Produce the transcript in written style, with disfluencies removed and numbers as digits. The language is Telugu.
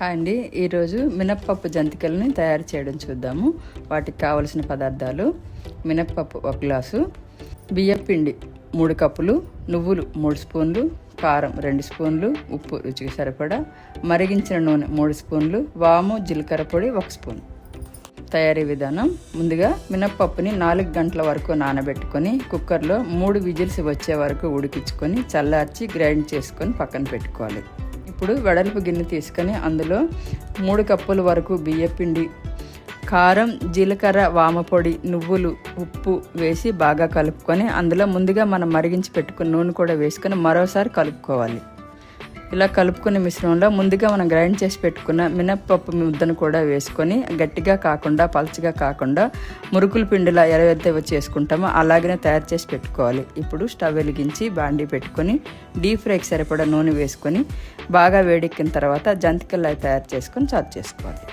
హాయ్ అండి, ఈరోజు మినప్పప్పు జంతికలని తయారు చేయడం చూద్దాము. వాటికి కావలసిన పదార్థాలు: మినప్పప్పు 1 గ్లాసు, బియ్యపిండి 3 కప్పులు, నువ్వులు 3 స్పూన్లు, కారం 2 స్పూన్లు, ఉప్పు రుచికి సరిపడా, మరిగించిన నూనె 3 స్పూన్లు, వాము జీలకర్ర పొడి 1 స్పూన్. తయారీ విధానం: ముందుగా మినప్పప్పుని 4 గంటల వరకు నానబెట్టుకొని కుక్కర్లో 3 విజిల్స్ వచ్చే వరకు ఉడికించుకొని చల్లార్చి గ్రైండ్ చేసుకొని పక్కన పెట్టుకోవాలి. ఇప్పుడు వెడల్పు గిన్నె తీసుకొని అందులో 3 కప్పుల వరకు బియ్యపిండి, కారం, జీలకర్ర, వామపొడి, నువ్వులు, ఉప్పు వేసి బాగా కలుపుకొని అందులో ముందుగా మనం మరిగించి పెట్టుకున్న నూనె కూడా వేసుకొని మరోసారి కలుపుకోవాలి. ఇలా కలుపుకునే మిశ్రమంలో ముందుగా మనం గ్రైండ్ చేసి పెట్టుకున్న మినప్పప్పు ముద్దను కూడా వేసుకొని గట్టిగా కాకుండా పలచగా కాకుండా మురుకుల పిండిలా ఎలాగైతే చేసుకుంటామో అలాగనే తయారు చేసి పెట్టుకోవాలి. ఇప్పుడు స్టవ్ వెలిగించి బాండీ పెట్టుకొని డీప్ ఫ్రైకి సరిపడా నూనె వేసుకొని బాగా వేడెక్కిన తర్వాత జంతికలు తయారు చేసుకొని సర్వ్ చేసుకోవాలి.